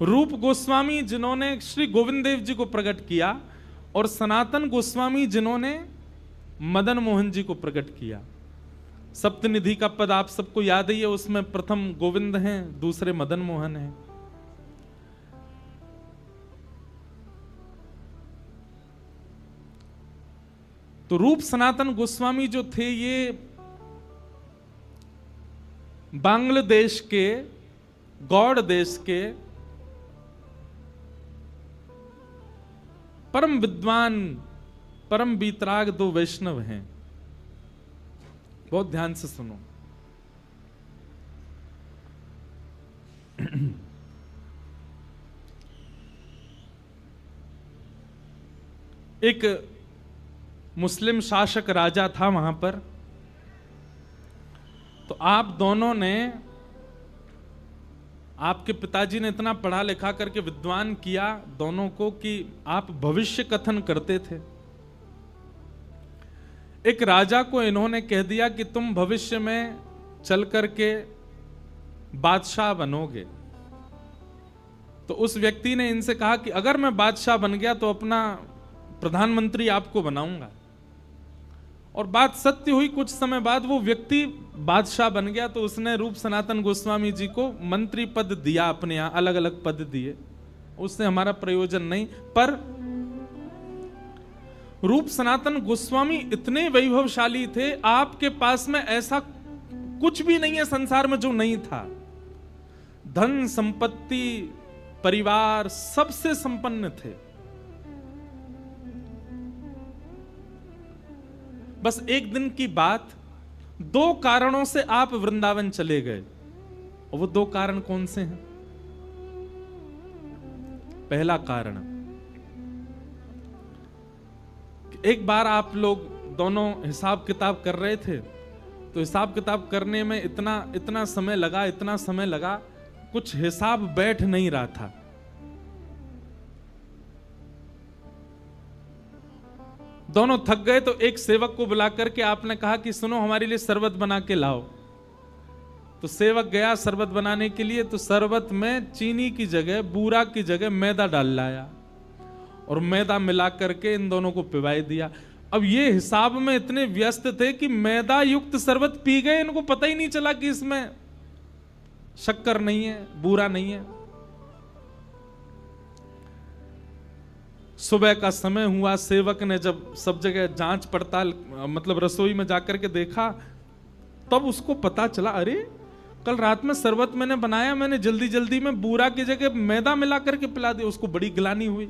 रूप गोस्वामी जिन्होंने श्री गोविंद देव जी को प्रकट किया, और सनातन गोस्वामी जिन्होंने मदन मोहन जी को प्रकट किया। सप्तनिधि का पद आप सबको याद ही है, उसमें प्रथम गोविंद हैं, दूसरे मदन मोहन हैं। तो रूप सनातन गोस्वामी जो थे ये बांग्लादेश के गौड़ देश के परम विद्वान परम बीतराग दो वैष्णव हैं। बहुत ध्यान से सुनो। एक मुस्लिम शासक राजा था वहां पर। तो आप दोनों ने, आपके पिताजी ने इतना पढ़ा लिखा करके विद्वान किया दोनों को कि आप भविष्य कथन करते थे। एक राजा को इन्होंने कह दिया कि तुम भविष्य में चल करके बादशाह बनोगे। तो उस व्यक्ति ने इनसे कहा कि अगर मैं बादशाह बन गया तो अपना प्रधानमंत्री आपको बनाऊंगा। और बात सत्य हुई, कुछ समय बाद वो व्यक्ति बादशाह बन गया। तो उसने रूप सनातन गोस्वामी जी को मंत्री पद दिया, अपने यहां अलग अलग पद दिए। उससे हमारा प्रयोजन नहीं, पर रूप सनातन गोस्वामी इतने वैभवशाली थे, आपके पास में ऐसा कुछ भी नहीं है संसार में जो नहीं था। धन संपत्ति परिवार सबसे संपन्न थे। बस एक दिन की बात, दो कारणों से आप वृंदावन चले गए। और वो दो कारण कौन से हैं? पहला कारण, एक बार आप लोग दोनों हिसाब किताब कर रहे थे। तो हिसाब किताब करने में इतना समय लगा, कुछ हिसाब बैठ नहीं रहा था। दोनों थक गए तो एक सेवक को बुला करके आपने कहा कि सुनो, हमारे लिए शरबत बना के लाओ। तो सेवक गया शरबत बनाने के लिए। तो शरबत में चीनी की जगह, बूरा की जगह मैदा डाल लाया और मैदा मिला करके इन दोनों को पिवाई दिया। अब ये हिसाब में इतने व्यस्त थे कि मैदा युक्त शरबत पी गए, इनको पता ही नहीं चला कि इसमें शक्कर नहीं है, बूरा नहीं है। सुबह का समय हुआ, सेवक ने जब सब जगह जांच पड़ताल, मतलब रसोई में जाकर के देखा, तब उसको पता चला, अरे कल रात में शरबत मैंने बनाया, मैंने जल्दी जल्दी में बूरा की जगह मैदा मिला करके पिला दिया। उसको बड़ी गिलानी हुई।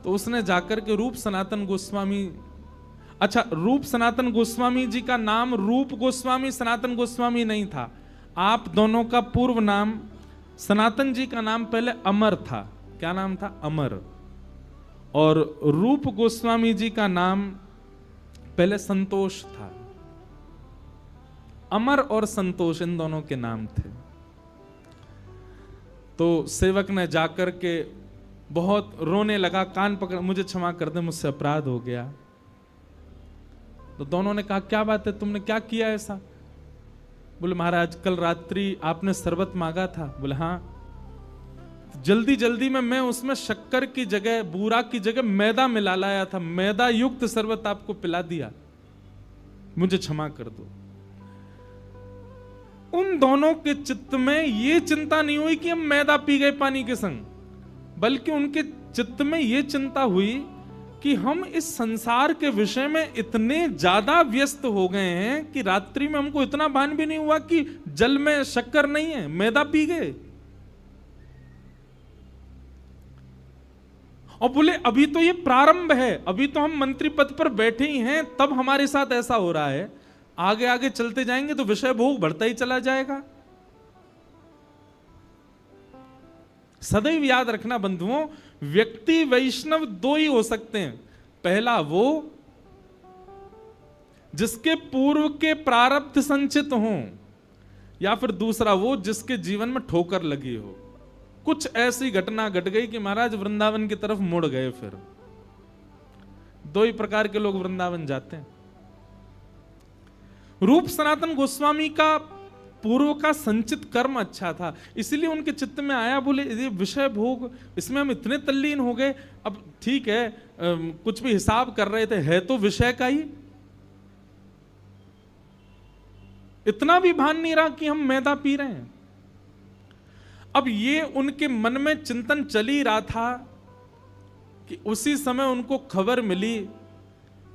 तो उसने जाकर के रूप सनातन गोस्वामी, अच्छा रूप सनातन गोस्वामी जी का नाम रूप गोस्वामी सनातन गोस्वामी नहीं था। आप दोनों का पूर्व नाम, सनातन जी का नाम पहले अमर था। क्या नाम था? अमर। और रूप गोस्वामी जी का नाम पहले संतोष था। अमर और संतोष इन दोनों के नाम थे। तो सेवक ने जाकर के बहुत रोने लगा, कान पकड़, मुझे क्षमा कर दे, मुझसे अपराध हो गया। तो दोनों ने कहा क्या बात है, तुमने क्या किया ऐसा? बोले महाराज कल रात्रि आपने शरबत मांगा था। बोले हाँ। जल्दी जल्दी में मैं उसमें शक्कर की जगह, बूरा की जगह मैदा मिला लाया था, मैदा युक्त शरबत आपको पिला दिया, मुझे क्षमा कर दो। उन दोनों के चित्त में ये चिंता नहीं हुई कि हम मैदा पी गए पानी के संग, बल्कि उनके चित्त में ये चिंता हुई कि हम इस संसार के विषय में इतने ज्यादा व्यस्त हो गए हैं कि रात्रि में हमको इतना भान भी नहीं हुआ कि जल में शक्कर नहीं है, मैदा पी गए। और बोले अभी तो ये प्रारंभ है, अभी तो हम मंत्री पद पर बैठे ही हैं, तब हमारे साथ ऐसा हो रहा है। आगे आगे चलते जाएंगे तो विषय भोग बढ़ता ही चला जाएगा। सदैव याद रखना बंधुओं, व्यक्ति वैष्णव दो ही हो सकते हैं। पहला वो जिसके पूर्व के प्रारब्ध संचित हों, या फिर दूसरा वो जिसके जीवन में ठोकर लगी हो। कुछ ऐसी घटना घट गई कि महाराज वृंदावन की तरफ मुड़ गए। फिर दो ही प्रकार के लोग वृंदावन जाते हैं। रूप सनातन गोस्वामी का पूर्व का संचित कर्म अच्छा था, इसलिए उनके चित्त में आया, बोले ये विषय भोग, इसमें हम इतने तल्लीन हो गए, अब ठीक है कुछ भी हिसाब कर रहे थे, है तो विषय का ही, इतना भी भान नहीं रहा कि हम मैदा पी रहे हैं। अब ये उनके मन में चिंतन चल ही रहा था कि उसी समय उनको खबर मिली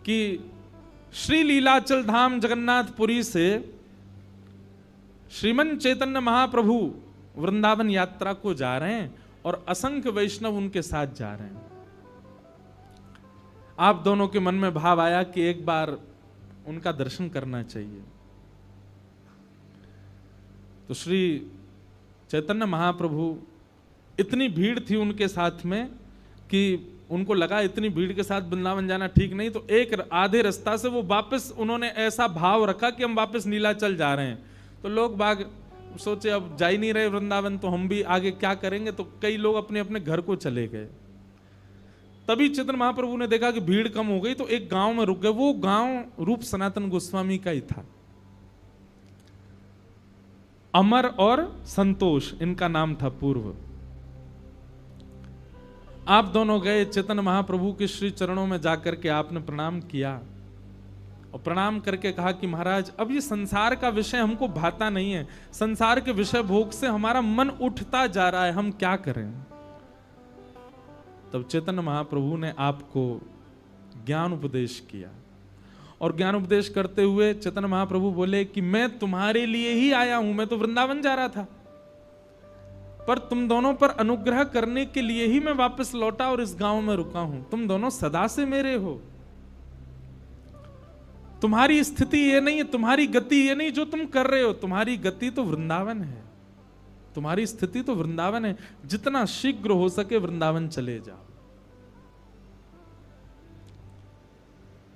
कि श्री लीलाचल धाम जगन्नाथपुरी से श्रीमन चैतन्य महाप्रभु वृंदावन यात्रा को जा रहे हैं और असंख्य वैष्णव उनके साथ जा रहे हैं। आप दोनों के मन में भाव आया कि एक बार उनका दर्शन करना चाहिए। तो श्री चैतन्य महाप्रभु, इतनी भीड़ थी उनके साथ में कि उनको लगा इतनी भीड़ के साथ वृंदावन जाना ठीक नहीं, तो एक आधे रास्ता से वो वापस, उन्होंने ऐसा भाव रखा कि हम वापस नीलाचल जा रहे हैं। तो लोग बाग सोचे अब जा ही नहीं रहे वृंदावन, तो हम भी आगे क्या करेंगे, तो कई लोग अपने अपने घर को चले गए। तभी चैतन्य महाप्रभु ने देखा कि भीड़ कम हो गई, तो एक गांव में रुक गए। वो गांव रूप सनातन गोस्वामी का ही था। अमर और संतोष इनका नाम था पूर्व। आप दोनों गए, चैतन्य महाप्रभु के श्री चरणों में जाकर के आपने प्रणाम किया और प्रणाम करके कहा कि महाराज अब ये संसार का विषय हमको भाता नहीं है, संसार के विषय भोग से हमारा मन उठता जा रहा है, हम क्या करें। तब चैतन्य महाप्रभु ने आपको ज्ञान उपदेश किया और ज्ञान उपदेश करते हुए चैतन्य महाप्रभु बोले कि मैं तुम्हारे लिए ही आया हूं, मैं तो वृंदावन जा रहा था, पर तुम दोनों पर अनुग्रह करने के लिए ही मैं वापस लौटा और इस गांव में रुका हूं। तुम दोनों सदा से मेरे हो, तुम्हारी स्थिति ये नहीं है, तुम्हारी गति ये नहीं जो तुम कर रहे हो, तुम्हारी गति तो वृंदावन है, तुम्हारी स्थिति तो वृंदावन है। जितना शीघ्र हो सके वृंदावन चले जाओ।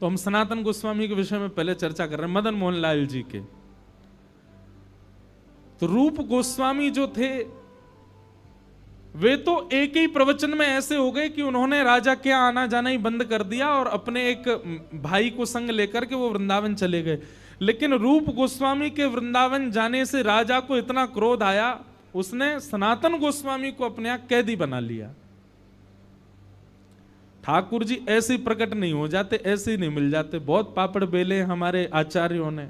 तो हम सनातन गोस्वामी के विषय में पहले चर्चा कर रहे हैं, मदन मोहन लाल जी के। तो रूप गोस्वामी जो थे वे तो एक ही प्रवचन में ऐसे हो गए कि उन्होंने राजा के आना जाना ही बंद कर दिया और अपने एक भाई को संग लेकर के वो वृंदावन चले गए। लेकिन रूप गोस्वामी के वृंदावन जाने से राजा को इतना क्रोध आया, उसने सनातन गोस्वामी को अपने यहां कैदी बना लिया। ठाकुर जी ऐसे ही प्रकट नहीं हो जाते, ऐसे ही नहीं मिल जाते। बहुत पापड़ बेले हमारे आचार्यों ने,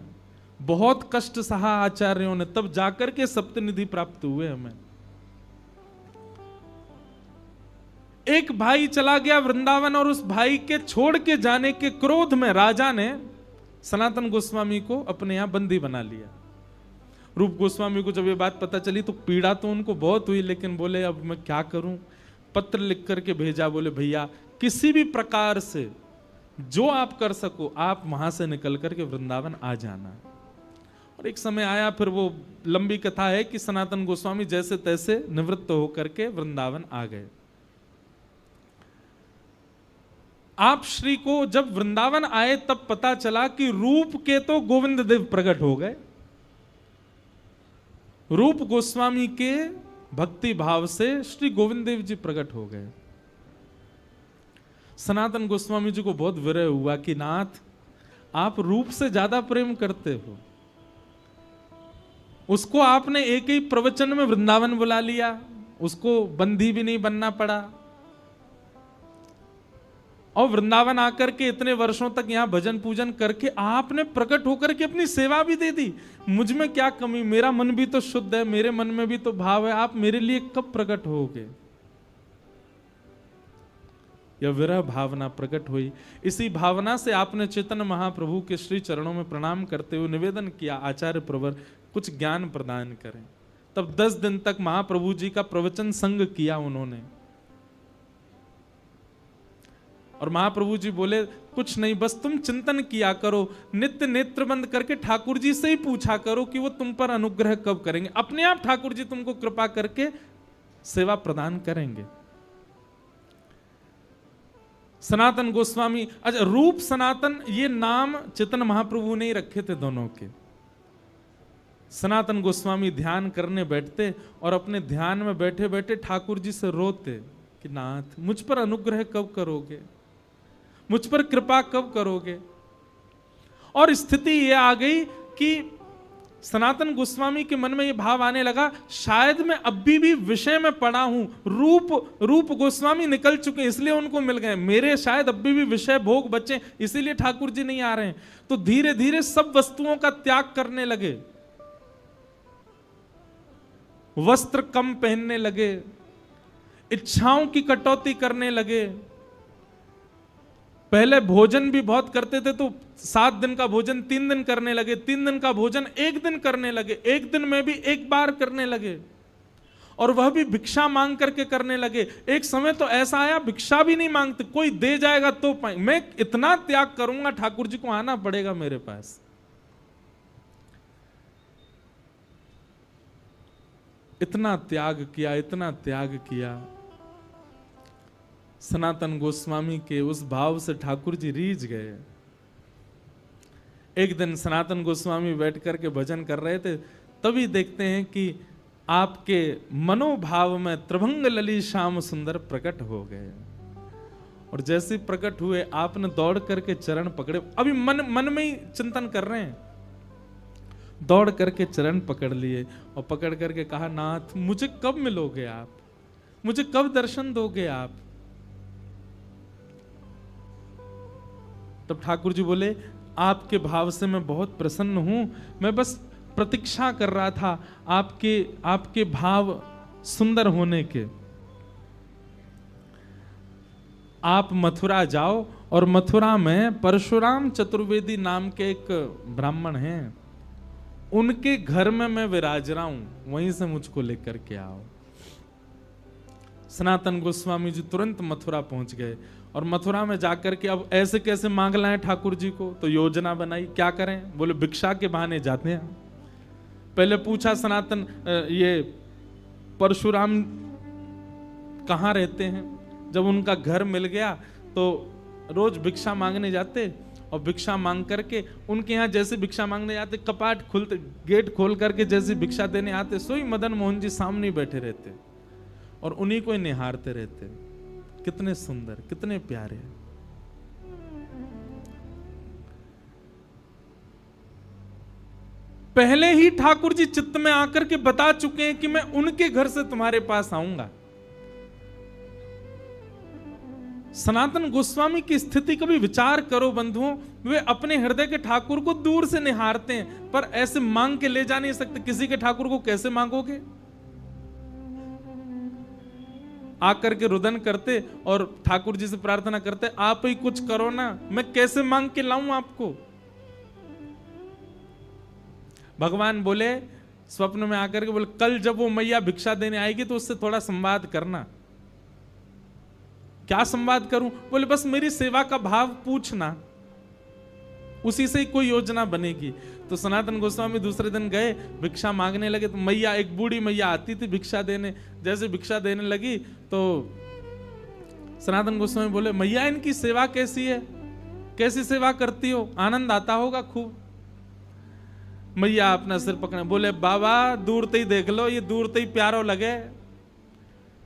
बहुत कष्ट सहा आचार्यों ने, तब जाकर के सप्तनिधि प्राप्त हुए हमें। एक भाई चला गया वृंदावन और उस भाई के छोड़ के जाने के क्रोध में राजा ने सनातन गोस्वामी को अपने यहां बंदी बना लिया। रूप गोस्वामी को जब ये बात पता चली तो पीड़ा तो उनको बहुत हुई, लेकिन बोले अब मैं क्या करूं। पत्र लिख करके भेजा, बोले भैया किसी भी प्रकार से जो आप कर सको आप वहां से निकल करके वृंदावन आ जाना। और एक समय आया, फिर वो लंबी कथा है कि सनातन गोस्वामी जैसे तैसे निवृत्त होकर के वृंदावन आ गए। आप श्री को जब वृंदावन आए तब पता चला कि रूप के तो गोविंद देव प्रकट हो गए। रूप गोस्वामी के भक्ति भाव से श्री गोविंद देव जी प्रकट हो गए। सनातन गोस्वामी जी को बहुत विरह हुआ कि नाथ आप रूप से ज्यादा प्रेम करते हो, उसको आपने एक ही प्रवचन में वृंदावन बुला लिया, उसको बंदी भी नहीं बनना पड़ा, और वृंदावन आकर के इतने वर्षों तक यहां भजन पूजन करके आपने प्रकट होकर के अपनी सेवा भी दे दी। मुझ में क्या कमी, मेरा मन भी तो शुद्ध है, मेरे मन में भी तो भाव है, आप मेरे लिए कब प्रकट होगे। यह विरह भावना प्रकट हुई। इसी भावना से आपने चैतन्य महाप्रभु के श्री चरणों में प्रणाम करते हुए निवेदन किया, आचार्य प्रवर कुछ ज्ञान प्रदान करें। तब 10 दिन तक महाप्रभु जी का प्रवचन संग किया उन्होंने। और महाप्रभु जी बोले कुछ नहीं, बस तुम चिंतन किया करो, नित्य नेत्र बंद करके ठाकुर जी से ही पूछा करो कि वो तुम पर अनुग्रह कब करेंगे, अपने आप ठाकुर जी तुमको कृपा करके सेवा प्रदान करेंगे। सनातन गोस्वामी, अच्छा रूप सनातन ये नाम चैतन्य महाप्रभु ने ही रखे थे दोनों के। सनातन गोस्वामी ध्यान करने बैठते और अपने ध्यान में बैठे बैठे ठाकुर जी से रोते कि नाथ मुझ पर अनुग्रह कब करोगे, मुझ पर कृपा कब करोगे। और स्थिति ये आ गई कि सनातन गोस्वामी के मन में ये भाव आने लगा, शायद मैं अभी भी विषय में पड़ा हूं। रूप गोस्वामी निकल चुके, इसलिए उनको मिल गए, मेरे शायद अभी भी विषय भोग बचे, इसीलिए ठाकुर जी नहीं आ रहे हैं। तो धीरे धीरे सब वस्तुओं का त्याग करने लगे, वस्त्र कम पहनने लगे, इच्छाओं की कटौती करने लगे। पहले भोजन भी बहुत करते थे, तो 7 दिन का भोजन 3 दिन करने लगे, 3 दिन का भोजन 1 दिन करने लगे, 1 दिन में भी 1 बार करने लगे, और वह भी भिक्षा मांग करके करने लगे। एक समय तो ऐसा आया भिक्षा भी नहीं मांगते, कोई दे जाएगा तो पाए, मैं इतना त्याग करूंगा, ठाकुर जी को आना पड़ेगा मेरे पास। इतना त्याग किया, इतना त्याग किया। सनातन गोस्वामी के उस भाव से ठाकुर जी रीझ गए। एक दिन सनातन गोस्वामी बैठ करके भजन कर रहे थे, तभी देखते हैं कि आपके मनोभाव में त्रिभंग लली श्याम सुंदर प्रकट हो गए, और जैसे प्रकट हुए आपने दौड़ करके चरण पकड़े। अभी मन में ही चिंतन कर रहे हैं, दौड़ करके चरण पकड़ लिए और पकड़ करके कहा, नाथ मुझे कब मिलोगे आप, मुझे कब दर्शन दोगे आप। तब ठाकुर जी बोले, आपके भाव से मैं बहुत प्रसन्न हूं, मैं बस प्रतीक्षा कर रहा था आपके भाव सुंदर होने के। आप मथुरा जाओ, और मथुरा में परशुराम चतुर्वेदी नाम के एक ब्राह्मण हैं, उनके घर में मैं विराज रहा हूं, वहीं से मुझको लेकर के आओ। सनातन गोस्वामी जी तुरंत मथुरा पहुंच गए, और मथुरा में जाकर के अब ऐसे कैसे मांग लाएं ठाकुर जी को, तो योजना बनाई, क्या करें। बोले भिक्षा के बहाने जाते हैं। पहले पूछा सनातन, ये परशुराम कहाँ रहते हैं। जब उनका घर मिल गया तो रोज भिक्षा मांगने जाते, और भिक्षा मांग करके उनके यहाँ जैसे भिक्षा मांगने जाते, कपाट खुलते, गेट खोल करके जैसे भिक्षा देने आते, सोई मदन मोहन जी सामने बैठे रहते और उन्हीं को ही निहारते रहते। कितने सुंदर, कितने प्यारे। पहले ही ठाकुर जी चित्त में आकर के बता चुके हैं कि मैं उनके घर से तुम्हारे पास आऊंगा। सनातन गोस्वामी की स्थिति कभी विचार करो बंधुओं, वे अपने हृदय के ठाकुर को दूर से निहारते हैं, पर ऐसे मांग के ले जा नहीं सकते। किसी के ठाकुर को कैसे मांगोगे। आकर के रुदन करते और ठाकुर जी से प्रार्थना करते, आप ही कुछ करो ना, मैं कैसे मांग के लाऊं आपको। भगवान बोले स्वप्न में आकर के, बोले कल जब वो मैया भिक्षा देने आएगी तो उससे थोड़ा संवाद करना। क्या संवाद करूं। बोले बस मेरी सेवा का भाव पूछना, उसी से ही कोई योजना बनेगी। तो सनातन गोस्वामी दूसरे दिन गए, भिक्षा मांगने लगे, तो मैया, एक बूढ़ी मैया आती थी भिक्षा देने। जैसे भिक्षा देने लगी तो सनातन गोस्वामी बोले, मैया इनकी सेवा कैसी है, कैसी सेवा करती हो, आनंद आता होगा खूब। मैया अपना सिर पकड़े, बोले बाबा दूर ते ही देख लो, ये दूर ते ही प्यारो लगे,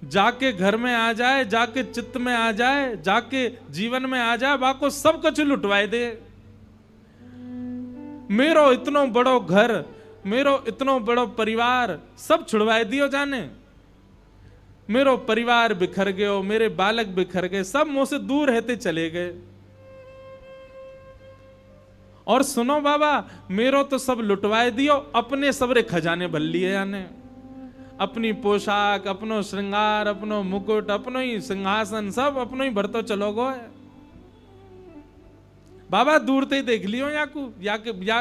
जाके घर में आ जाए, जाके चित्त में आ जाए, जाके जीवन में आ जाए, बाको सब कुछ लुटवाए दे। मेरो इतनो बड़ो घर, मेरो इतनो बड़ो परिवार सब छुड़वाए दियो जाने। मेरो परिवार बिखर गयो, मेरे बालक बिखर गए, सब मुंह से दूर रहते चले गए। और सुनो बाबा, मेरो तो सब लुटवाए दियो, अपने सबरे खजाने भर लिए जाने। अपनी पोशाक, अपनो श्रृंगार, अपनो मुकुट, अपनो ही सिंहासन, सब अपनो ही भरतो चलो गो है। बाबा दूर ते देख लियो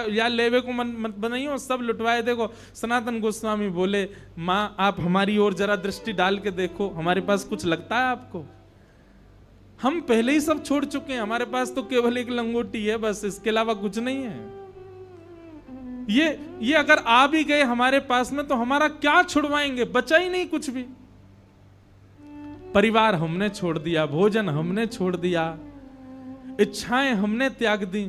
या लेवे को मन मत बनाइयो, सब लुटवाए देखो। सनातन गोस्वामी बोले, माँ आप हमारी ओर जरा दृष्टि डाल के देखो, हमारे पास कुछ लगता है आपको। हम पहले ही सब छोड़ चुके हैं, हमारे पास तो केवल एक लंगोटी है बस, इसके अलावा कुछ नहीं है। ये अगर आ भी गए हमारे पास में तो हमारा क्या छुड़वाएंगे, बचा ही नहीं कुछ भी। परिवार हमने छोड़ दिया, भोजन हमने छोड़ दिया, इच्छाएं हमने त्याग दी।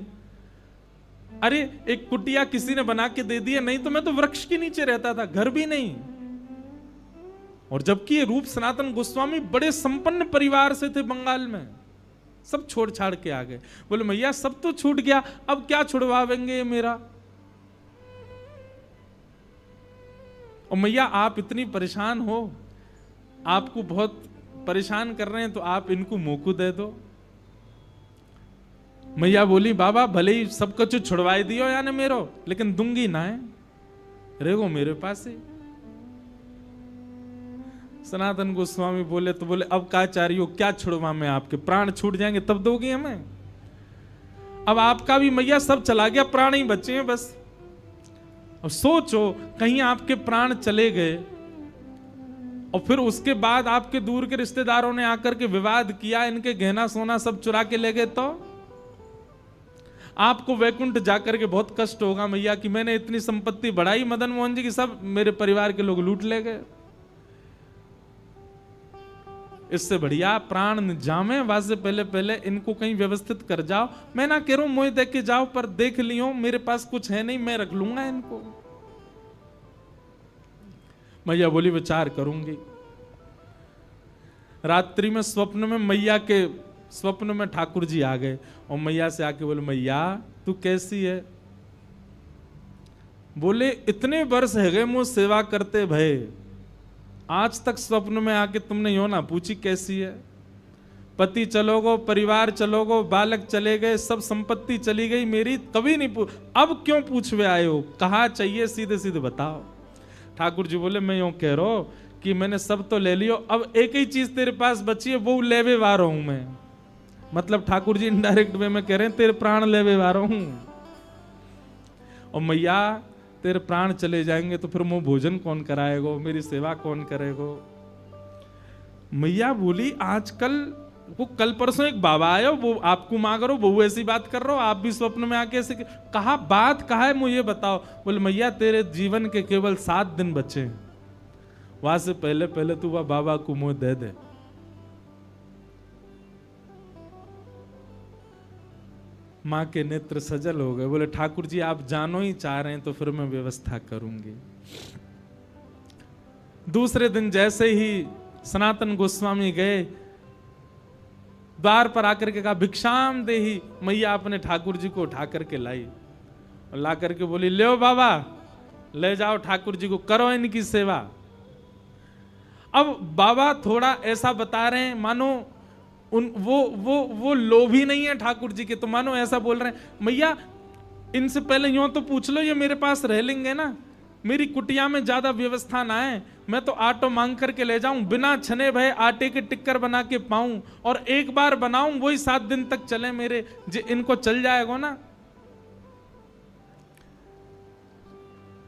अरे एक कुटिया किसी ने बना के दे दी, नहीं तो मैं तो वृक्ष के नीचे रहता था, घर भी नहीं। और जबकि ये रूप सनातन गोस्वामी बड़े संपन्न परिवार से थे बंगाल में, सब छोड़ छाड़ के आ गए। बोले मैया सब तो छूट गया, अब क्या छुड़वावेंगे मेरा। और मैया आप इतनी परेशान हो, आपको बहुत परेशान कर रहे हैं, तो आप इनको मोकू दे दो। मैया बोली बाबा भले ही सब कुछ छुड़वाई दियो या न मेरो, लेकिन दूंगी ना है, रेगो मेरे पास ही। सनातन गोस्वामी बोले तो बोले अब क्या चाह रही हो, क्या छुड़वा मैं आपके, प्राण छूट जाएंगे तब दोगी हमें? अब आपका भी मैया सब चला गया, प्राण ही बचे हैं बस। अब सोचो कहीं आपके प्राण चले गए और फिर उसके बाद आपके दूर के रिश्तेदारों ने आकर के विवाद किया, इनके गहना सोना सब चुरा के ले गए, तो आपको वैकुंठ जाकर के बहुत कष्ट होगा मैया कि मैंने इतनी संपत्ति बढ़ाई मदन मोहन जी की, सब मेरे परिवार के लोग लूट ले गए। इससे बढ़िया प्राण न जामे, वासे पहले पहले इनको कहीं व्यवस्थित कर जाओ। मैं ना कह रहा हूं मोह देख के जाओ, पर देख लियो मेरे पास कुछ है नहीं, मैं रख लूंगा इनको। मैया बोली विचार करूंगी। रात्रि में स्वप्न में मैया के स्वप्न में ठाकुर जी आ गए और मैया से आके बोले मैया तू कैसी है? बोले इतने वर्ष है गए मुझ सेवा करते भय, आज तक स्वप्न में आके तुमने यो ना पूछी कैसी है? पति चलोगो, परिवार चलोगो, बालक चले गए, सब संपत्ति चली गई मेरी, कभी नहीं अब क्यों पूछवे आए हो? कहा चाहिए सीधे सीधे बताओ। ठाकुर जी बोले मैं यूं कह रहा हूं कि मैंने सब तो ले लियो, अब एक ही चीज तेरे पास बची है, वो लेवे वारो हूं मैं। मतलब ठाकुर जी इनडायरेक्ट वे में कह रहे हैं तेरे प्राण लेवे वारो हूं। और मैया तेरे प्राण चले जाएंगे तो फिर मुंह भोजन कौन कराएगा, मेरी सेवा कौन करेगा? मैया बोली आजकल वो कल परसों एक बाबा आयो, वो आपको मांग रहो, वो ऐसी बात कर रहे हो, आप भी स्वप्न में आके ऐसे कहा, बात कहा है मुझे बताओ। बोले मैया तेरे जीवन के केवल 7 दिन बचे हैं, वहां से पहले पहले तू वह बाबा को मुंह दे दे। मां के नेत्र सजल हो गए। बोले ठाकुर जी आप जानो ही चाह रहे हैं तो फिर मैं व्यवस्था करूंगी। दूसरे दिन जैसे ही सनातन गोस्वामी गए, द्वार पर आकर के कहा भिक्षाम देही। मैया अपने ठाकुर जी को उठा करके लाई और ला करके बोली ले बाबा ले जाओ, ठाकुर जी को करो इनकी सेवा। अब बाबा थोड़ा ऐसा बता रहे हैं मानो वो लोभी नहीं है ठाकुर जी के, तो मानो ऐसा बोल रहे हैं मैया इनसे पहले यूं तो पूछ लो, ये मेरे पास रह लेंगे ना, मेरी कुटिया में ज्यादा व्यवस्था ना है, मैं तो आटो मांग करके ले जाऊं, बिना छने भय आटे के टिक्कर बना के पाऊं, और एक बार बनाऊं वही 7 दिन तक चले मेरे, इनको चल जाएगा ना।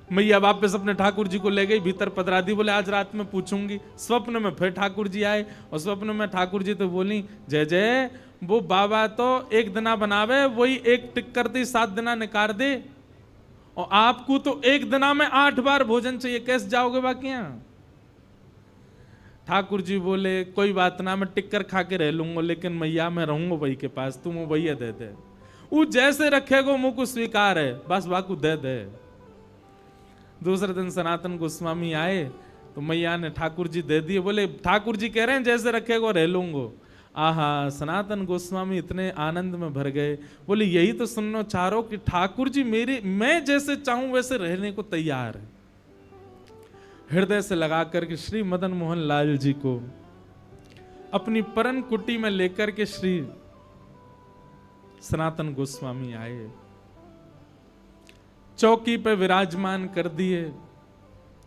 मैया वापस अपने ठाकुर जी को ले गई, भीतर पधरा दी। बोले आज रात में पूछूंगी। स्वप्न में फिर ठाकुर जी आए और स्वप्न में ठाकुर जी तो बोली जय जय, वो बाबा तो एक दिना बनावे, वही एक टिक्कर दी 7 दिना निकाल दे, और आपको तो एक दिना में 8 बार भोजन चाहिए, कैसे जाओगे बाकी यहाँ? ठाकुर जी बोले कोई बात ना, मैं टिक्कर खा के रह लूंगा, लेकिन मैया मैं रहूंगा वही के पास, तुम वही दे दे, वो जैसे रखेगो मुझको स्वीकार है, बस बाकू दे दे। दूसरे दिन सनातन गोस्वामी आए तो मैया ने ठाकुर जी दे दिए। बोले ठाकुर जी कह रहे हैं जैसे रखेगो रह लूंगो। आहा, सनातन गोस्वामी इतने आनंद में भर गए। बोले यही तो सुनना चाह रहा हूं कि ठाकुर जी मैं जैसे चाहूं वैसे रहने को तैयार है। हृदय से लगा करके श्री मदन मोहन लाल जी को अपनी परन कुटी में लेकर के श्री सनातन गोस्वामी आए, चौकी पे विराजमान कर दिए।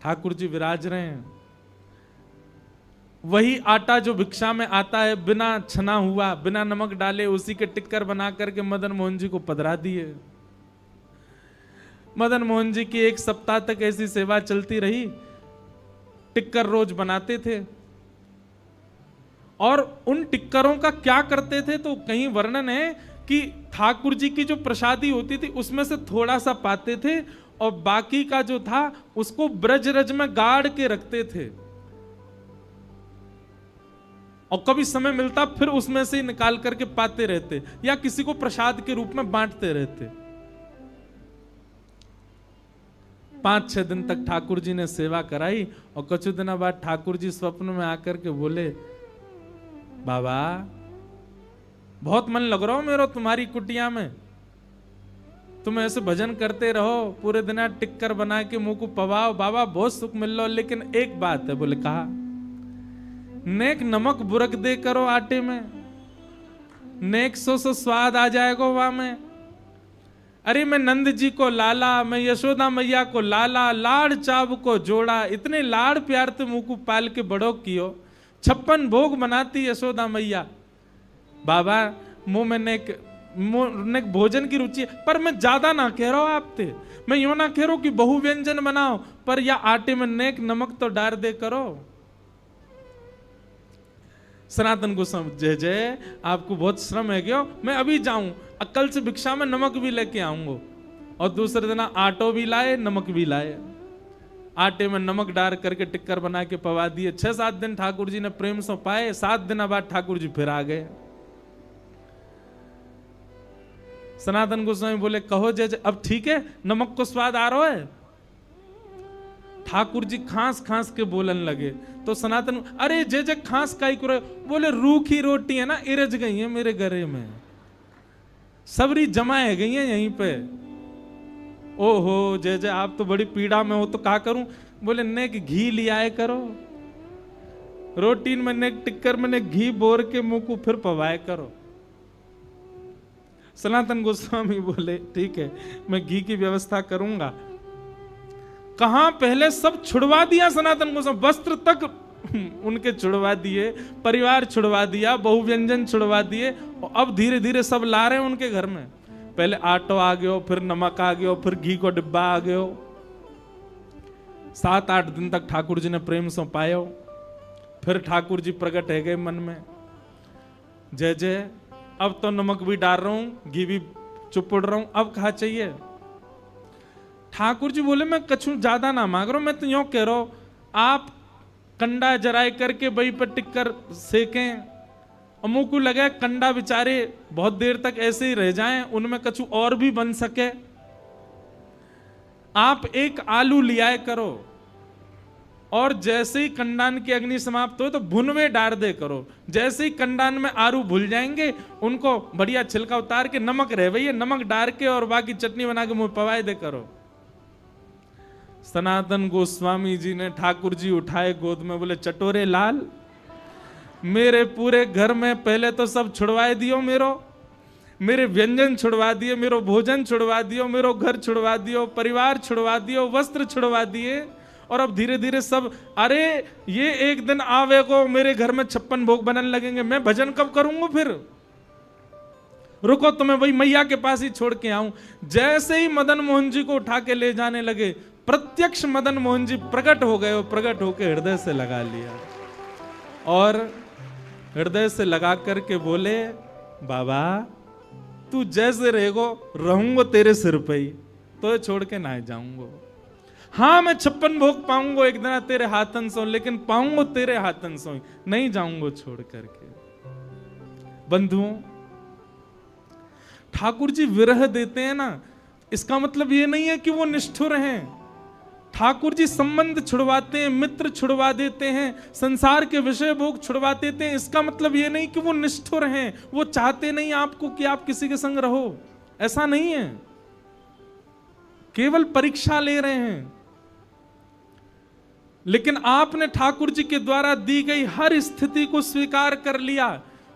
ठाकुर जी विराज रहे हैं, वही आटा जो भिक्षा में आता है बिना छना हुआ, बिना नमक डाले, उसी के टिक्कर बना करके मदन मोहन जी को पधरा दिए। मदन मोहन जी की 1 सप्ताह तक ऐसी सेवा चलती रही, टिक्कर रोज बनाते थे। और उन टिक्करों का क्या करते थे तो कहीं वर्णन है कि ठाकुर जी की जो प्रसादी होती थी उसमें से थोड़ा सा पाते थे और बाकी का जो था उसको ब्रजरज में गाड़ के रखते थे, और कभी समय मिलता फिर उसमें से निकाल करके पाते रहते या किसी को प्रसाद के रूप में बांटते रहते। 5-6 दिन तक ठाकुर जी ने सेवा कराई और कुछ दिनों बाद ठाकुर जी स्वप्न में आकर के बोले बाबा बहुत मन लग रहा हो मेरा तुम्हारी कुटिया में, तुम ऐसे भजन करते रहो, पूरे दिन टिक्कर बना के मुंह को पवाओ, बाबा बहुत सुख मिल लो, लेकिन एक बात है। बोले कहा, नेक नमक बुरक दे करो आटे में, नेक सो स्वाद आ जाएगा वहां में। अरे मैं नंद जी को लाला, मैं यशोदा मैया को लाला, लाड़ चाव को जोड़ा, इतने लाड़ प्यार ते मुंह को पाल के बड़ो कियो, 56 भोग बनाती यशोदा मैया। बाबा मुंह में नेक भोजन की रुचि है, पर मैं ज्यादा ना कह रहा हूं आपते, मैं यूं ना कह रहा हूं कि बहु व्यंजन बनाओ, पर या आटे में नेक नमक तो डाल दे करो। सनातन गोस्वामी जय जय, आपको बहुत श्रम है क्यों, मैं अभी जाऊं, अक्कल से भिक्षा में नमक भी लेके आऊंगा। और दूसरे दिन आटो भी लाए, नमक भी लाए, आटे में नमक डाल करके टिक्कर बना के पवा दिए। 6-7 दिन ठाकुर जी ने प्रेम से पाए, 7 दिन बाद ठाकुर जी फिर आ गए। सनातन गोस्वामी बोले कहो जय जय, अब ठीक है, नमक को स्वाद आ रहा है। ठाकुर जी खांस खांस के बोलन लगे, तो सनातन, अरे जय जय खांस काई करे, बोले रूखी रोटी है ना, इरज गई है मेरे गले में, सबरी जमाए गई है यहीं पे। ओहो जय जय, आप तो बड़ी पीड़ा में हो, तो क्या करूं? बोले नेक घी लियाए करो, रोटी में नेक टिक्कर में नेक घी बोर के मुंह को फिर पवाए करो। सनातन गोस्वामी बोले ठीक है, मैं घी की व्यवस्था करूंगा। कहां पहले सब छुड़वा दिया सनातन गोस्वामी, वस्त्र तक उनके छुड़वा दिए, परिवार छुड़वा दिया, बहु व्यंजन छुड़वा दिए, और अब धीरे धीरे सब ला रहे हैं उनके घर में। पहले आटो आ गयो, फिर नमक आ गयो, फिर घी को डिब्बा आ गयो। 7-8 दिन तक ठाकुर जी ने प्रेम से पायो, फिर ठाकुर जी प्रकट है गए मन में, जय जय अब तो नमक भी डाल रहा हूं, घी भी चुपड़ रहा हूं, अब कहा चाहिए। ठाकुर जी बोले मैं कछु ज्यादा ना मांग रहा हूं, मैं तो यूं कह रहा हूं, आप कंडा जराए करके वही पर टिक्कर सेकें, और मुंह को लगे कंडा बेचारे बहुत देर तक ऐसे ही रह जाएं, उनमें कछु और भी बन सके। आप एक आलू लियाए करो, और जैसे ही कंडान की अग्नि समाप्त हो तो भुनवे डाल दे करो। जैसे ही कंडान में आलू भूल जाएंगे, उनको बढ़िया छिलका उतार के, नमक रह भैया, नमक डाल के और बाकी चटनी बना के मुंह पवाए दे करो। सनातन गोस्वामी जी ने ठाकुर जी उठाए गोद में, बोले चटोरे लाल, मेरे पूरे घर में पहले तो सब छुड़वाए दियो, मेरे व्यंजन छुड़वा दिए, मेरो भोजन छुड़वा दियो, मेरो घर छुड़वा दियो, परिवार छुड़वा दियो, वस्त्र छुड़वा दिए, और अब धीरे धीरे सब, अरे ये एक दिन आवेगो मेरे घर में 56 भोग बनने लगेंगे, मैं भजन कब करूंगा फिर? रुको, तुम्हें वही मैया के पास ही छोड़ के आऊं। जैसे ही मदन मोहन जी को उठा के ले जाने लगे, प्रत्यक्ष मदन मोहन जी प्रकट हो गए, प्रकट होके हृदय से लगा लिया, और हृदय से लगा करके बोले बाबा तू जैसे रहेगो रहूंगो तेरे सिर पे ही, तो छोड़ के ना जाऊंगो। हाँ मैं 56 भोग पाऊंगो एक दिन तेरे हाथन सो, लेकिन पाऊंगो तेरे हाथन सो, नहीं जाऊंगो छोड़ करके। बंधुओं, ठाकुर जी विरह देते हैं ना, इसका मतलब ये नहीं है कि वो निष्ठुर हैं। ठाकुर जी संबंध छुड़वाते हैं, मित्र छुड़वा देते हैं, संसार के विषय भोग छुड़वा देते हैं, इसका मतलब ये नहीं कि वो निष्ठुर हैं। वो चाहते नहीं आपको कि आप किसी के संग रहो, ऐसा नहीं है, केवल परीक्षा ले रहे हैं। लेकिन आपने ठाकुर जी के द्वारा दी गई हर स्थिति को स्वीकार कर लिया,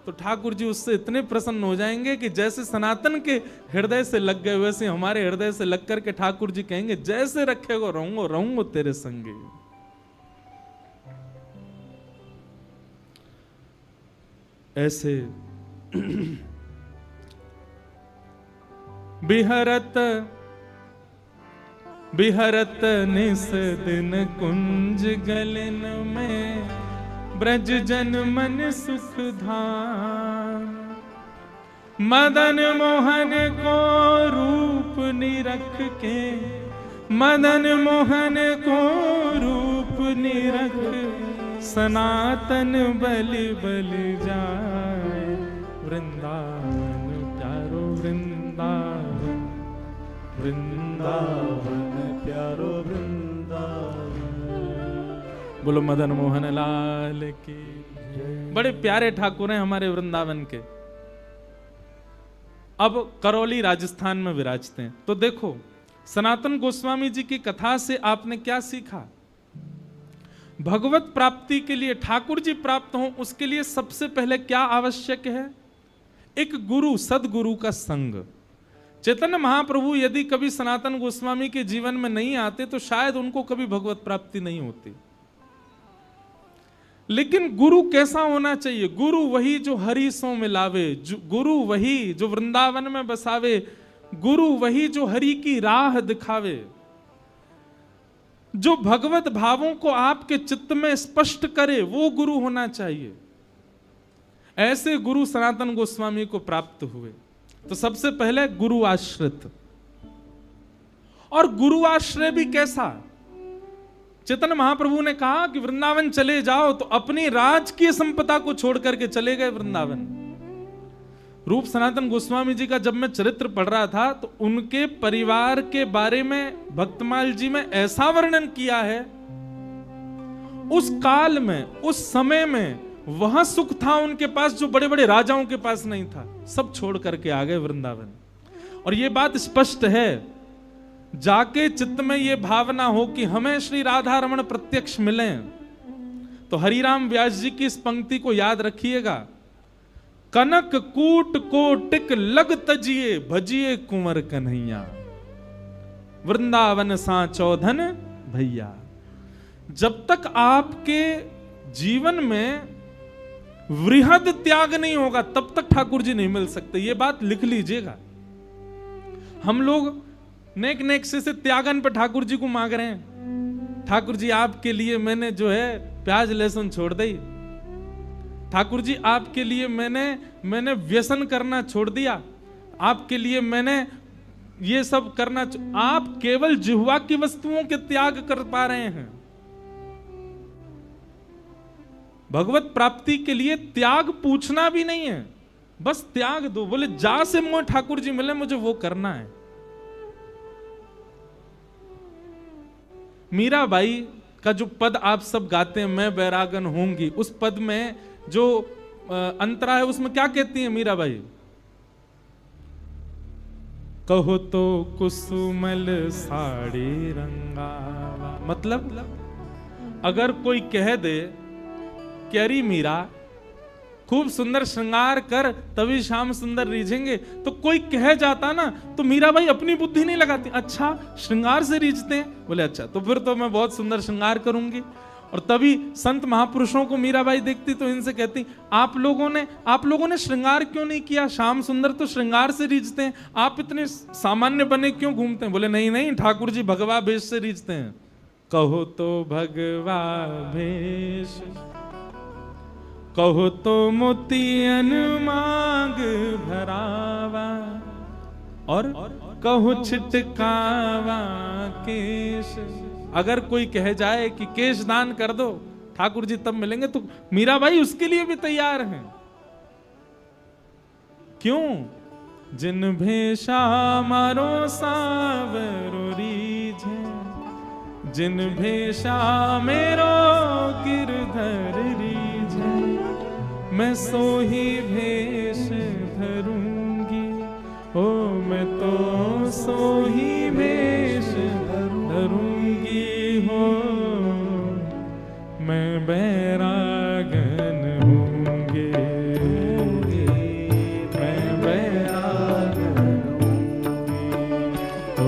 तो ठाकुर जी उससे इतने प्रसन्न हो जाएंगे कि जैसे सनातन के हृदय से लग गए, वैसे हमारे हृदय से लग करके ठाकुर जी कहेंगे जैसे रखेगो रहूंगो तेरे संगे। ऐसे बिहरत निस दिन कुंज गलन में, ब्रज जन मन सुख धाम। मदन मोहन को रूप निरख के, मदन मोहन को रूप निरख, सनातन बलि बलि जाए। वृंदावन प्यारो वृंदावन, वृंदावन प्यारो वृंदावन। बोलो मदन मोहन लाल की। बड़े प्यारे ठाकुर हैं हमारे वृंदावन के। अब करौली राजस्थान में विराजते हैं। तो देखो सनातन गोस्वामी जी की कथा से आपने क्या सीखा? भगवत प्राप्ति के लिए, ठाकुर जी प्राप्त हो उसके लिए सबसे पहले क्या आवश्यक है? एक गुरु, सदगुरु का संग। चैतन्य महाप्रभु यदि कभी सनातन गोस्वामी के जीवन में नहीं आते तो शायद उनको कभी भगवत प्राप्ति नहीं होती। लेकिन गुरु कैसा होना चाहिए? गुरु वही जो हरि सो मिलावे, गुरु वही जो वृंदावन में बसावे, गुरु वही जो हरि की राह दिखावे, जो भगवत भावों को आपके चित्त में स्पष्ट करे, वो गुरु होना चाहिए। ऐसे गुरु सनातन गोस्वामी को प्राप्त हुए। तो सबसे पहले गुरु आश्रित। और गुरु आश्रय भी कैसा? चैतन्य महाप्रभु ने कहा कि वृंदावन चले जाओ, तो अपनी राजकीय संपदा को छोड़ करके चले गए वृंदावन। रूप सनातन गोस्वामी जी का जब मैं चरित्र पढ़ रहा था तो उनके परिवार के बारे में भक्तमाल जी में ऐसा वर्णन किया है, उस काल में, उस समय में वह सुख था उनके पास जो बड़े बड़े राजाओं के पास नहीं था। सब छोड़ करके आ गए वृंदावन। और यह बात स्पष्ट है, जाके चित्त में यह भावना हो कि हमें श्री राधा रमण प्रत्यक्ष मिलें, तो हरिराम व्यास जी की इस पंक्ति को याद रखिएगा, कनक कूट कोटिक लग तजिए भजिए कुंवर कन्हैया, वृंदावन सा चौधन भैया। जब तक आपके जीवन में वृहद त्याग नहीं होगा तब तक ठाकुर जी नहीं मिल सकते। ये बात लिख लीजिएगा। हम लोग नेक नेक से त्यागन पे ठाकुर जी को मांग रहे हैं। ठाकुर जी आपके लिए मैंने जो है प्याज लहसुन छोड़ दी, ठाकुर जी आपके लिए मैंने व्यसन करना छोड़ दिया, आपके लिए मैंने ये सब करना। आप केवल जिह्वा की वस्तुओं के त्याग कर पा रहे हैं। भगवत प्राप्ति के लिए त्याग पूछना भी नहीं है, बस त्याग दो। बोले जा से मुझे ठाकुर जी मिले, मुझे वो करना है। मीराबाई का जो पद आप सब गाते हैं, मैं बैरागन होंगी, उस पद में जो अंतरा है उसमें क्या कहती है मीराबाई? कहो तो कुसुमल साड़ी रंगावा। मतलब अगर कोई कह दे कि अरे मीरा खूब सुंदर श्रृंगार कर तभी श्याम सुंदर रीझेंगे, तो कोई कह जाता ना तो मीराबाई अपनी बुद्धि नहीं लगाती, अच्छा श्रृंगार से रीझते हैं, बोले अच्छा तो फिर तो मैं बहुत सुंदर श्रृंगार करूंगी। और तभी संत महापुरुषों को मीराबाई देखती तो इनसे कहती, आप लोगों ने श्रृंगार क्यों नहीं किया? श्याम सुंदर तो श्रृंगार से रीझते हैं, आप इतने सामान्य बने क्यों घूमते हैं? बोले नहीं नहीं, ठाकुर जी भगवा भेष से रीझते हैं। कहो तो भगवा भेष, कहो तो मोतियन मांग भरावा, और कहो छिटकावा केश। अगर कोई कह जाए कि केश दान कर दो ठाकुर जी तब मिलेंगे, तो मीराबाई उसके लिए भी तैयार हैं। क्यों? जिन भेषा मारो सावरो रीझे, जिन भेषा मेरो गिरधर रीझे, मैं सो ही भेष धरूंगी, ओ मैं तो सो ही भेष धरूंगी हो, मैं बैरागन होंगे, मैं बैरागन होंगी, ओ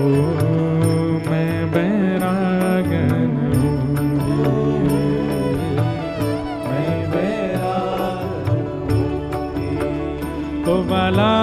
मैं बैरागन होंगी, मैं बैरागन होंगी। तो बाला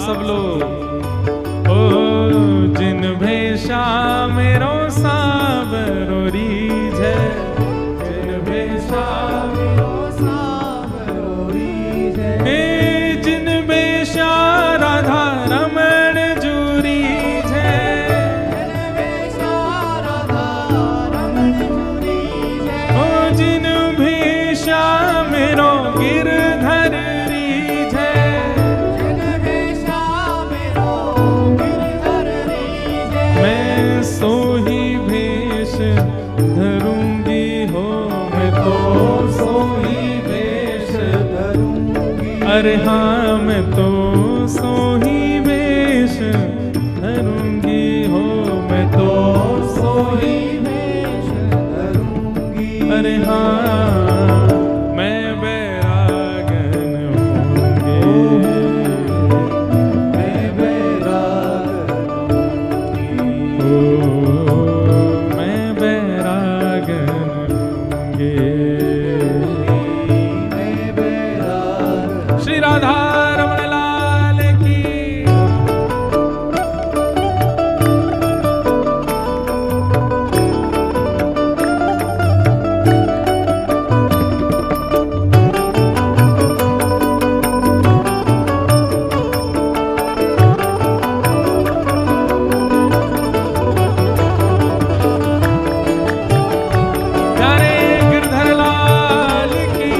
सब लोग, ओ जिन भेषा मेरो सावरो रीझे, जिन भेषा मेरो सावरो रीझे, हे जिन भेषा राधा रमण गिरधर रीझे, जिन भेषा मेरो गिरधर रीझे, मैं सोही भेष धरूंगी हो, मैं तो सोही भेष धरूंगी। अरे हाँ मैं तो सोही वेश धरूंगी हो, मैं तो सोही वेश धरूंगी। अरे हाँ मैं बैरागन होंगे, मैं बैरागन ओ मैं बैरागन होंगे। मैं बैरागन। श्री राधा रमण लाल की। प्यारे गिरधर लाल की।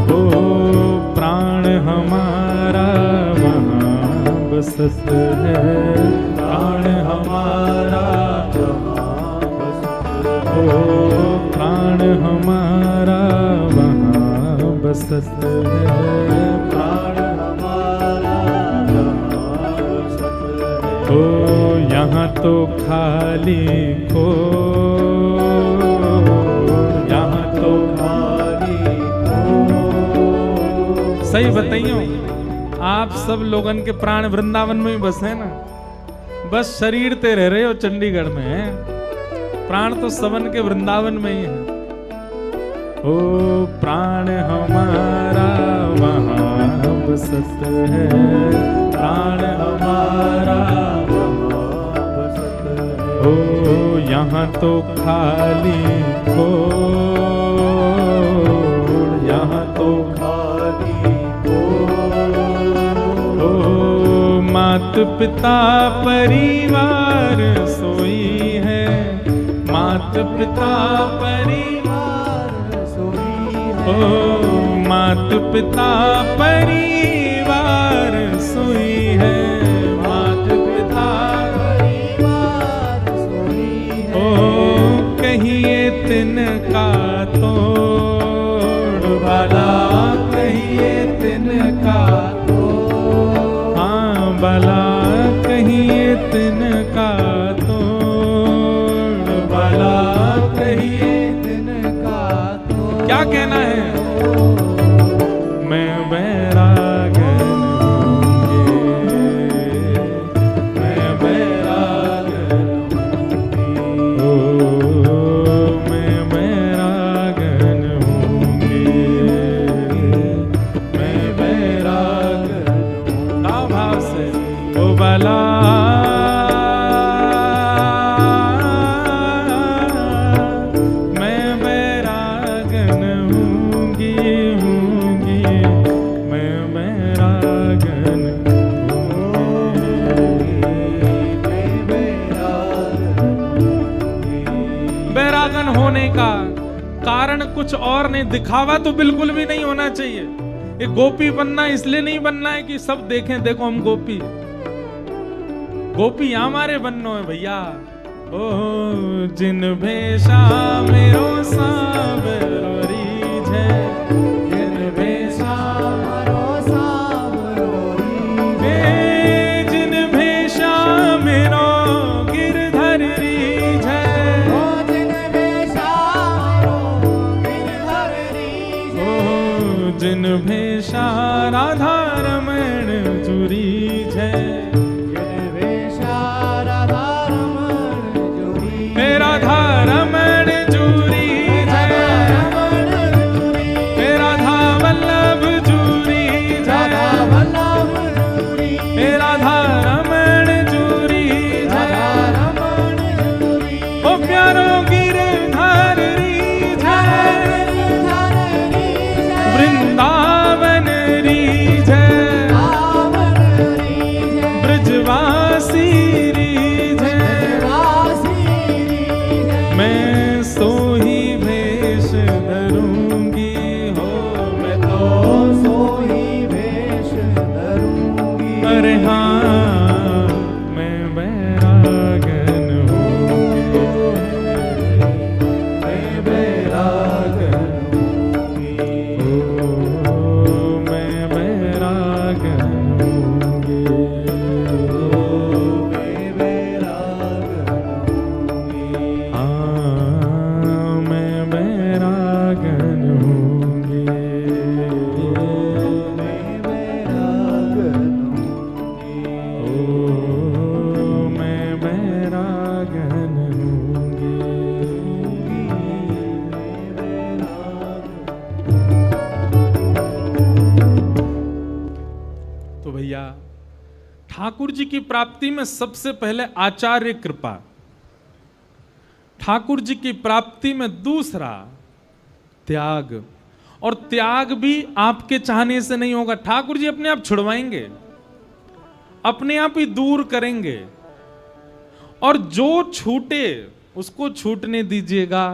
ओ प्राण हमारा वहाँ बसत है, प्राण हमारा जहाँ बसत है। ओ प्राण हमारा वहाँ बसत है, प्राण हमारा जहाँ बसत है। ओ यहाँ तो खाली को, यहाँ तो खाली को। सही बताइयो, आप सब लोगन के प्राण वृंदावन में ही बसे ना, बस शरीर ते रह रहे हो चंडीगढ़ में है, प्राण तो सबन के वृंदावन में ही है। ओ प्राण हमारा वहाँ बसत है, प्राण हमारा वहाँ बसत है। ओ यहाँ तो खाली को, यहाँ तो खाली को। ओ मात पिता परिवार सोई है, मात पिता परिवार सोई है। ओ मात पिता परिवार सोई है, मात पिता परिवार सोई है। ओ कहिए तिनका तोड़ भला, कहिए तिनका तो हाँ भला, कहिए तिनका तोड़ भला, कहिए तिनका तो क्या कहना है। मैं बैरागन होंगे, मैं बैरागन ओ मैं बैरागन होंगे, मैं बैरागन का भाव से ओ भला, मैं बैरागन होंगी, होंगी, मैं बैरागन बैरागन होने का कारण कुछ और नहीं, दिखावा तो बिल्कुल भी नहीं होना चाहिए। ये गोपी बनना इसलिए नहीं बनना है कि सब देखें, देखो हम गोपी, गोपी हमारे बननो है भैया। ओ जिन भेषा मेरो सावरो रीझे, जिन भेषा मरो सावरो रीझे। जिन भेषा मेरो गिरधर रीझे, ओ जिन भेषा मरो गिरधर रीझे। ओ जिन भेषा राधा रमण जुरी है, जिन भेषा राधा रमण जुरी। हे राधा रमण जुरी है, हे राधा वल्लभ जुरी है, राधा वल्लभ जुरी। हे राधा रमण जुरी है, राधा रमण जुरी। ओ प्यारो गिरधर रीझ है, गिरधर रीझे। वृंदावन रीझ है, वृंदावन रीझे। ब्रजवासी रीझ है, रासी रीझे। मैं सोई ठाकुर जी की प्राप्ति में सबसे पहले आचार्य कृपा, ठाकुर जी की प्राप्ति में दूसरा त्याग, और त्याग भी आपके चाहने से नहीं होगा, ठाकुर जी अपने आप छुड़वाएंगे, अपने आप ही दूर करेंगे, और जो छूटे उसको छूटने दीजिएगा।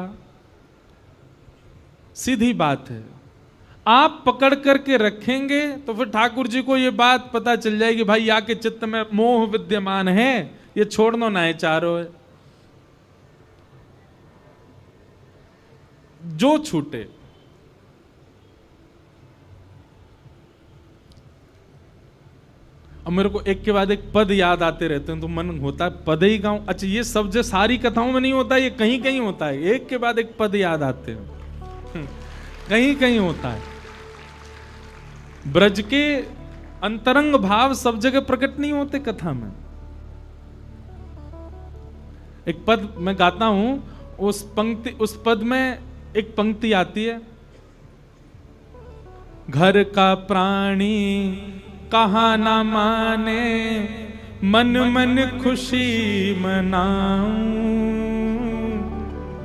सीधी बात है, आप पकड़ करके रखेंगे तो फिर ठाकुर जी को ये बात पता चल जाएगी, भाई या के चित्त में मोह विद्यमान है, ये छोड़ना ना है चारों है। जो छूटे, अब मेरे को एक के बाद एक पद याद आते रहते हैं तो मन होता है पद ही गाऊं। अच्छा, ये सब जो सारी कथाओं में नहीं होता, ये कहीं कहीं होता है, एक के बाद एक पद याद आते हैं, कहीं कहीं होता है। ब्रज के अंतरंग भाव सब जगह प्रकट नहीं होते कथा में। एक पद मैं गाता हूं, उस पद में एक पंक्ति आती है, घर का प्राणी कहा ना माने, मन मन खुशी मनाऊं।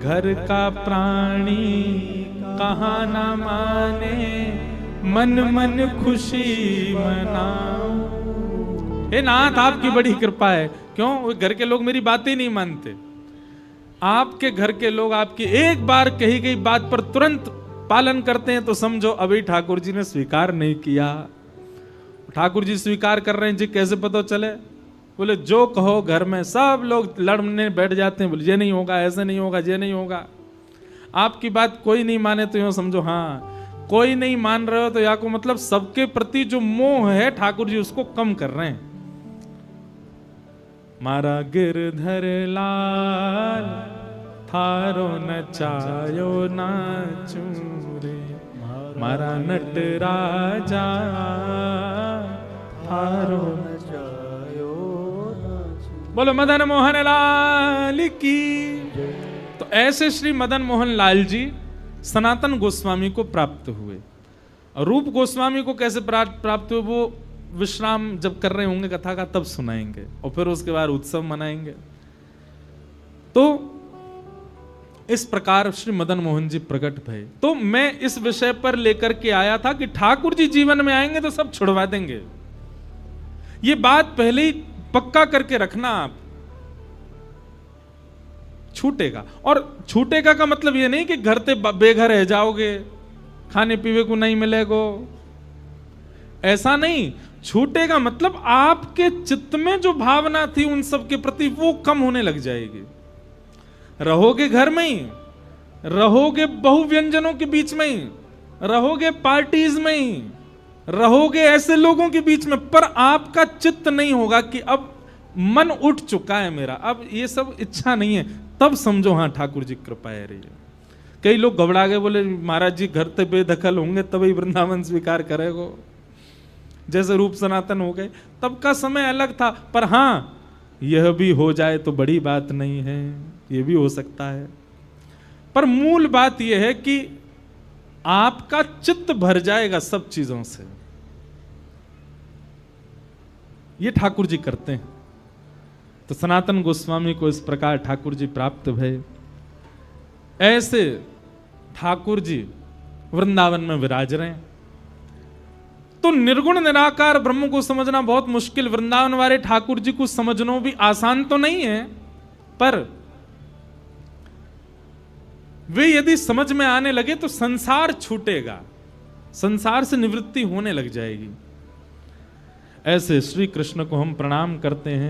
घर का प्राणी कहा ना माने, मन मन खुशी मनाऊं। हे नाथ, आपकी बड़ी कृपा है। क्यों? वो घर के लोग मेरी बातें नहीं मानते। आपके घर के लोग आपकी एक बार कही गई बात पर तुरंत पालन करते हैं तो समझो अभी ठाकुर जी ने स्वीकार नहीं किया। ठाकुर जी स्वीकार कर रहे हैं जी, कैसे पता चले? बोले जो कहो घर में सब लोग लड़ने बैठ जाते हैं, बोले ये नहीं होगा, ऐसे नहीं होगा, ये नहीं होगा। आपकी बात कोई नहीं माने तो यूं समझो, हाँ कोई नहीं मान रहे हो तो या को मतलब सबके प्रति जो मोह है ठाकुर जी उसको कम कर रहे हैं। मारा गिरधर लाल थारो नचायो नाचू रे, मारा नट राजा थारो नचायो नाचू। बोलो मदन मोहन लाल की। तो ऐसे श्री मदन मोहन लाल जी सनातन गोस्वामी को प्राप्त हुए। और रूप गोस्वामी को कैसे प्राप्त हुए वो विश्राम जब कर रहे होंगे कथा का तब सुनाएंगे, और फिर उसके बाद उत्सव मनाएंगे। तो इस प्रकार श्री मदन मोहन जी प्रकट भये। तो मैं इस विषय पर लेकर के आया था कि ठाकुर जी जीवन में आएंगे तो सब छुड़वा देंगे। ये बात पहले ही पक्का करके रखना आप। छूटेगा, और छूटेगा का मतलब ये नहीं कि घर से बेघर रह जाओगे, खाने पीने को नहीं मिलेगा, ऐसा नहीं। छूटेगा मतलब आपके चित्त में जो भावना थी उन सब के प्रति वो कम होने लग जाएगी। रहोगे घर में ही, रहोगे बहुव्यंजनों के बीच में ही, रहोगे पार्टीज में ही, रहोगे ऐसे लोगों के बीच में, पर आपका चित्त नहीं होगा कि अब मन उठ चुका है मेरा, अब ये सब इच्छा नहीं है। तब समझो हाँ ठाकुर जी कृपा है रही है। कई लोग घबरा गए, बोले महाराज जी घर से बेदखल होंगे तभी वृंदावन स्वीकार करेगो, जैसे रूप सनातन हो गए। तब का समय अलग था, पर हाँ यह भी हो जाए तो बड़ी बात नहीं है, यह भी हो सकता है। पर मूल बात यह है कि आपका चित्त भर जाएगा सब चीजों से। ये ठाकुर जी करते हैं। तो सनातन गोस्वामी को इस प्रकार ठाकुर जी प्राप्त भये। ऐसे ठाकुर जी वृंदावन में विराज रहे हैं। तो निर्गुण निराकार ब्रह्म को समझना बहुत मुश्किल, वृंदावन वाले ठाकुर जी को समझना भी आसान तो नहीं है, पर वे यदि समझ में आने लगे तो संसार छूटेगा, संसार से निवृत्ति होने लग जाएगी। ऐसे श्री कृष्ण को हम प्रणाम करते हैं।